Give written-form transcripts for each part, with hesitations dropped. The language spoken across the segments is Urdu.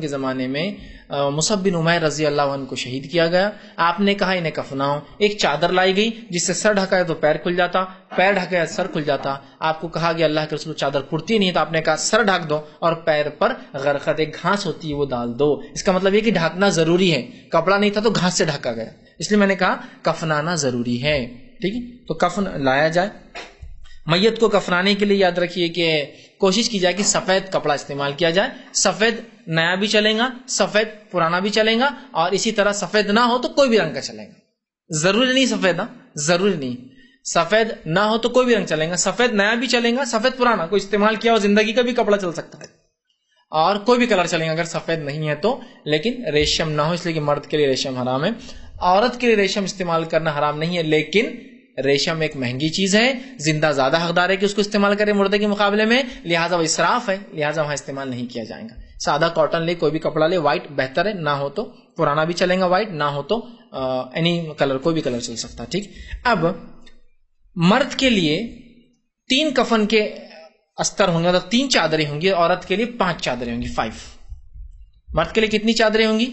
کے زمانے میں مصعب بن عمیر رضی اللہ عنہ کو شہید کیا گیا. آپ نے کہا انہیں کفناؤ. ایک چادر لائی گئی جس سے سر ڈھکا ہے تو پیر کھل جاتا, پیر ڈھکا ہے سر کھل جاتا. آپ کو کہا گیا اللہ کے رسول چادر پھٹتی نہیں, تو آپ نے کہا سر ڈھک دو اور پیر پر غرقت ایک گھاس ہوتی ہے وہ ڈال دو. اس کا مطلب یہ کہ ڈھانکنا ضروری ہے. کپڑا نہیں تھا تو گھاس سے ڈھکا گیا, اس لیے میں نے کہا کفنانا ضروری ہے. ٹھیک ہے, تو کفن لایا جائے. میت کو کفنانے کے لیے یاد رکھیے کہ کوشش کی جائے کہ سفید کپڑا استعمال کیا جائے. سفید نیا بھی چلے گا, سفید پرانا بھی چلے گا, اور اسی طرح سفید نہ ہو تو کوئی بھی رنگ کا چلے گا. ضروری نہیں سفید, ضروری نہیں سفید نہ ہو تو کوئی بھی رنگ چلے گا. سفید نیا بھی چلے گا, سفید پرانا کوئی استعمال کیا ہو زندگی کا بھی کپڑا چل سکتا ہے, اور کوئی بھی کلر چلے گا اگر سفید نہیں ہے تو. لیکن ریشم نہ ہو, اس لیے کہ مرد کے لیے ریشم حرام ہے, عورت کے لیے ریشم استعمال کرنا حرام نہیں ہے. لیکن ریشم ایک مہنگی چیز ہے, زندہ زیادہ حقدار ہے کہ اس کو استعمال کرے مردے کے مقابلے میں, لہٰذا وہ اسراف ہے, لہٰذا وہاں استعمال نہیں کیا جائے گا. سادہ کاٹن لے, کوئی بھی کپڑا لے, وائٹ بہتر ہے, نہ ہو تو پرانا بھی چلے گا وائٹ, نہ ہو تو اینی کلر, کوئی بھی کلر چل سکتا. ٹھیک. اب مرد کے لیے 3 کفن کے استر ہوں گے, مطلب 3 چادریں ہوں گی. عورت کے لیے 5 چادریں ہوں گی, 5. مرد کے لیے کتنی چادریں ہوں گی؟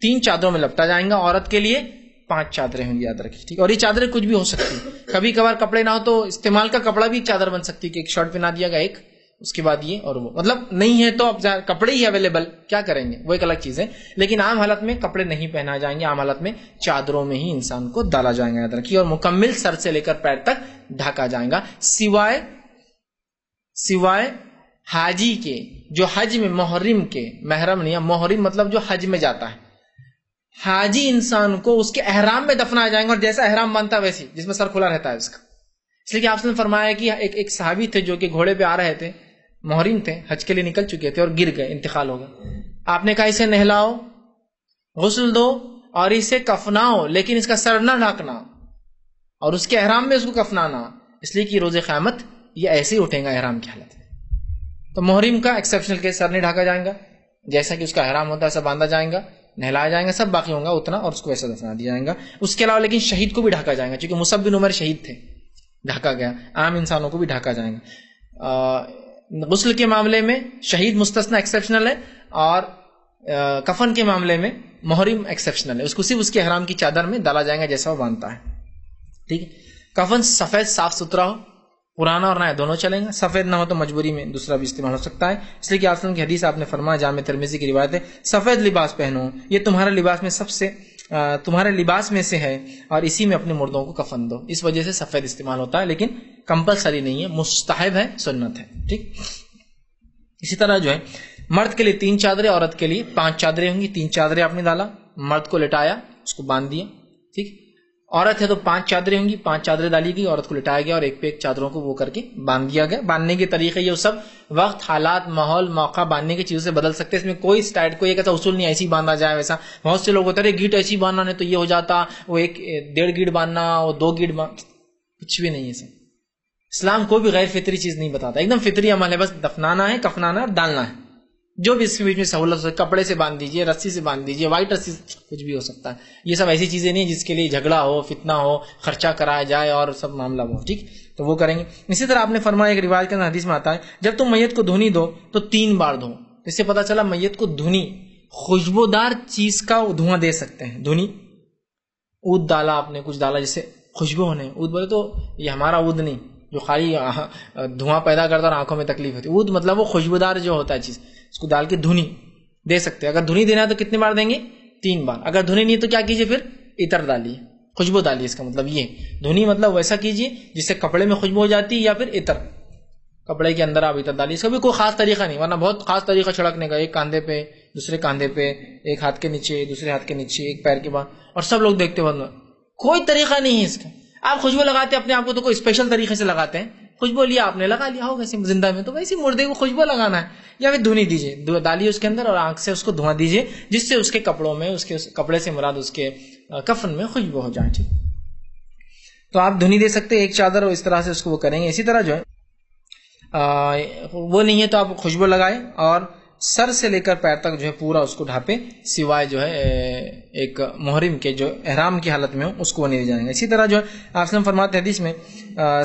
3 چادروں میں لپٹا جائیں گا. عورت کے لیے 5 چادریں ہوں گی, یاد رکھیے. ٹھیک. اور یہ چادریں کچھ بھی ہو سکتی ہیں, کبھی کبھار کپڑے نہ ہو تو استعمال کا کپڑا بھی ایک چادر بن سکتی ہے کہ ایک شرٹ پہنا دیا گیا, ایک اس کے بعد یہ اور وہ, مطلب نہیں ہے تو اب کپڑے ہی اویلیبل, کیا کریں گے, وہ ایک الگ چیز ہے. لیکن عام حالت میں کپڑے نہیں پہنا جائیں گے, عام حالت میں چادروں میں ہی انسان کو ڈالا جائے گا, یاد رکھیے. اور مکمل سر سے لے کر پیر تک ڈھکا جائے گا, سوائے حاجی کے جو حج میں محرم کے, محرم نہیں, محرم مطلب جو حج میں جاتا ہے. حاجی انسان کو اس کے احرام میں دفنا جائیں گے, اور جیسا احرام بنتا ہے ویسی, جس میں سر کھلا رہتا ہے اس کا. اس لیے کہ آپ نے فرمایا کہ ایک صحابی تھے جو کہ گھوڑے پہ آ رہے تھے, محرم تھے, حج کے لیے نکل چکے تھے اور گر گئے, انتقال ہو گیا. آپ نے کہا اسے نہلاؤ, غسل دو اور اسے کفناؤ, لیکن اس کا سر نہ ڈھانکنا اور اس کے احرام میں اس کو کفنانا, اس لیے کہ روز قیامت یہ ایسے ہی اٹھیں گا احرام کی حالت میں. تو محرم کا ایکسیپشنل کیس, سر نہیں ڈھانکا جائے گا, جیسا کہ اس کا احرام ہوتا ہے ایسا باندھا جائے گا, نہلایا جائیں گا, سب باقی ہوں گا اتنا, اور اس کو ویسا دفنا دیا جائے گا. اس کے علاوہ لیکن شہید کو بھی ڈھاکا جائے گا, چونکہ مصعب بن عمیر شہید تھے, ڈھاکا گیا. عام انسانوں کو بھی ڈھاکا جائے گا. غسل کے معاملے میں شہید مستثنا ایکسیپشنل ہے, اور کفن کے معاملے میں محرم ایکسیپشنل ہے, اس کو صرف اس کے احرام کی چادر میں ڈالا جائے گا جیسا وہ باندھتا ہے. ٹھیک ہے. کفن سفید صاف ستھرا ہو, پرانا اور نیا دونوں چلیں گا. سفید نہ ہو تو مجبوری میں دوسرا بھی استعمال ہو سکتا ہے, اس لیے کہ آپ کی حدیث آپ نے فرمایا, جامع ترمذی کی روایت ہے, سفید لباس پہنو, یہ تمہارے لباس میں تمہارے لباس میں سے ہے, اور اسی میں اپنے مردوں کو کفن دو. اس وجہ سے سفید استعمال ہوتا ہے, لیکن کمپلسری نہیں ہے, مستحب ہے, سنت ہے. ٹھیک. اسی طرح جو ہے مرد کے لیے 3 چادریں, عورت کے لیے 5 چادریں ہوں گی. 3 چادریں آپ نے ڈالا, مرد کو لٹایا, اس کو باندھ دیا. ٹھیک. عورت ہے تو 5 چادریں ہوں گی, 5 چادریں ڈالی گئی, عورت کو لٹایا گیا اور ایک پہ ایک چادروں کو وہ کر کے باندھ دیا گیا. باندھنے کے طریقے یہ سب وقت, حالات, ماحول, موقع باندھنے کی چیزوں سے بدل سکتے ہیں. اس میں کوئی اسٹائل, کوئی ایک ایسا اصول نہیں ایسی باندھا جائے ویسا. بہت سے لوگ ہوتے ہیں گیٹ ایسی باندھنا نہیں تو یہ ہو جاتا, وہ 1.5 گیٹ باندھنا, وہ 2 گیٹ کچھ بھی نہیں ہے. سب اسلام کوئی بھی غیر فطری چیز نہیں بتاتا, ایک دم فطری عمل ہے, بس دفنانا ہے, کفنانا ہے اور ڈالنا ہے. جو بھی اس کے بیچ میں سہولت ہو, کپڑے سے باندھ دیجیے, رسی سے باندھ دیجیے, وائٹ رسی, کچھ بھی ہو سکتا ہے. یہ سب ایسی چیزیں نہیں جس کے لیے جھگڑا ہو, فتنہ ہو, خرچہ کرایا جائے اور سب معاملہ ہو. ٹھیک. تو وہ کریں گے. اسی طرح آپ نے فرمایا, ایک روایت کے اندر حدیث میں آتا ہے, جب تم میت کو دھونی دو تو 3 بار دھو. اس سے پتا چلا میت کو دھونی, خوشبودار چیز کا دھواں دے سکتے ہیں. دھونی, عود ڈالا آپ نے, کچھ ڈالا جس سے خوشبو ہونے, عود بولے تو یہ ہمارا عود نہیں جو خالی دھواں پیدا کرتا اور آنکھوں میں تکلیف ہوتی. عود مطلب وہ خوشبودار جو ہوتا ہے چیز, اس کو ڈال کے دھنی دے سکتے ہیں. اگر دھنی دینا ہے تو کتنے بار دیں گے؟ 3 بار. اگر دھنی نہیں تو کیا کیجیے, پھر عطر ڈالیے, خوشبو ڈالیے. اس کا مطلب یہ دھنی مطلب ویسا کیجیے جس سے کپڑے میں خوشبو ہو جاتی ہے, یا پھر عطر, کپڑے کے اندر آپ عطر ڈالیے. اس کا بھی کوئی خاص طریقہ نہیں, ورنہ بہت خاص طریقہ چھڑکنے کا, ایک کاندھے پہ, دوسرے کاندھے پہ, ایک ہاتھ کے نیچے, دوسرے ہاتھ کے نیچے, ایک پیر کے بعد, اور سب لوگ دیکھتے ہیں. کوئی طریقہ نہیں ہے اس کا. آپ خوشبو لگاتے ہیں اپنے آپ کو تو کوئی اسپیشل طریقے سے لگاتے ہیں, خوشبو لیا آپ نے, لگا لیا ہوگا زندہ میں, تو ویسے مردے کو خوشبو لگانا ہے. یا پھر دھنی دیجیے, ڈالیے اس کے اندر, اور آنکھ سے اس کو دھواں دیجیے جس سے اس کے کپڑوں میں, اس کے کپڑے سے مراد اس کے کفن میں خوشبو ہو جائے. ٹھیک. تو آپ دھنی دے سکتے ہیں, ایک چادر, اور اس طرح سے اس کو وہ کریں گے. اسی طرح جو ہے وہ نہیں ہے تو آپ خوشبو لگائیں, اور سر سے لے کر پیر تک جو ہے پورا اس کو ڈھانپے, سوائے جو ہے ایک محرم کے جو احرام کی حالت میں ہو اس کو نہیں دے جائیں گے. اسی طرح جو ہے آپ نے فرماتے حدیث میں,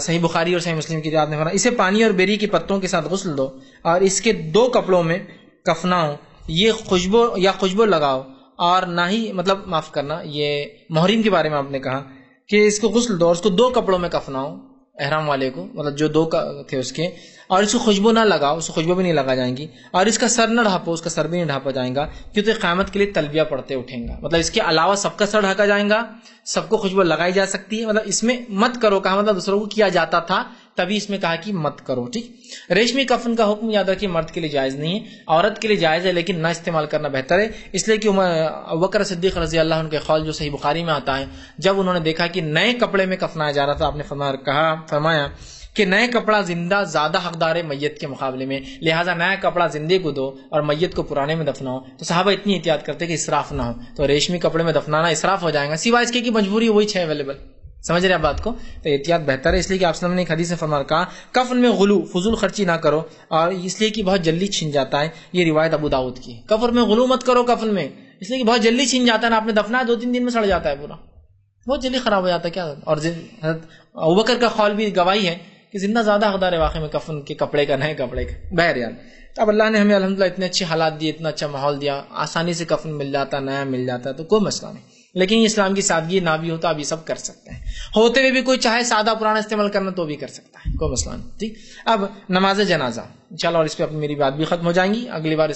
صحیح بخاری اور صحیح مسلم کی روایت میں فرمایا, اسے پانی اور بیری کے پتوں کے ساتھ غسل دو اور اس کے 2 کپڑوں میں کفناؤ, یہ خوشبو لگاؤ، اور نہ ہی مطلب معاف کرنا، یہ محرم کے بارے میں آپ نے کہا کہ اس کو غسل دو اور اس کو 2 کپڑوں میں کفناؤ، احرام والے کو، مطلب جو 2 تھے اس کے، اور اس کو خوشبو نہ لگاؤ، اس کو خوشبو بھی نہیں لگا جائیں گی، اور اس کا سر نہ ڈھانپو، اس کا سر بھی نہیں ڈھانپا جائے گا، کیونکہ قیامت کے لیے تلبیہ پڑھتے اٹھیں گا، مطلب اس کے علاوہ سب کا سر ڈھکا جائے گا، سب کو خوشبو لگائی جا سکتی ہے، مطلب اس میں مت کرو کہا، مطلب دوسروں کو کیا جاتا تھا تبھی اس میں کہا کہ مت کرو، ٹھیک۔ ریشمی کفن کا حکم یاد رکھیے مرد کے لیے جائز نہیں ہے، عورت کے لیے جائز ہے لیکن نہ استعمال کرنا بہتر ہے، اس لیے کہ ابوبکر صدیق رضی اللہ عنہ کے قول جو صحیح بخاری میں آتا ہے، جب انہوں نے دیکھا کہ نئے کپڑے میں کفنایا جا رہا تھا، آپ نے فرمایا کہ نئے کپڑا زیادہ حقدار ہے میت کے مقابلے میں، لہٰذا نیا کپڑا زندے کو دو اور میت کو پرانے میں دفناؤ۔ تو صحابہ اتنی احتیاط کرتے کہ اسراف نہ ہو، تو ریشمی کپڑے میں دفنانا اسراف ہو جائے گا، سوائے اس کے کہ مجبوری وہی 6 اویلیبل، سمجھ رہے ہیں بات کو؟ تو احتیاط بہتر ہے، اس لیے کہ آپ صلی اللہ علیہ وسلم نے ایک حدیث میں فرمایا کہا کفن میں غلو، فضول خرچی نہ کرو، اور اس لیے کہ بہت جلدی چھن جاتا ہے، یہ روایت ابو داؤد کی، کفن میں غلو مت کرو کفن میں، اس لیے کہ بہت جلدی چھن جاتا ہے نا، آپ نے دفنا 2-3 دن میں سڑ جاتا ہے پورا، بہت جلدی خراب ہو جاتا ہے کیا، اور ابوبکر کا قول بھی گواہی ہے کہ زندہ زیادہ حقدار ہے واقعی میں کفن کے کپڑے کا، نئے کپڑے کا۔ بہرحال اب اللہ نے ہمیں الحمدللہ اتنے اچھے حالات دیے، اتنا اچھا ماحول دیا، آسانی سے کفن مل جاتا، نیا مل جاتا، تو کوئی مسئلہ نہیں، لیکن یہ اسلام کی سادگی نہ بھی ہوتا، اب یہ سب کر سکتے ہیں، ہوتے ہوئے بھی کوئی چاہے سادہ پرانا استعمال کرنا تو بھی کر سکتا ہے، کوئی مسئلہ نہیں، ٹھیک۔ اب نماز جنازہ انشاءاللہ، اور اس پہ اپنی میری بات بھی ختم ہو جائیں گی، اگلی بار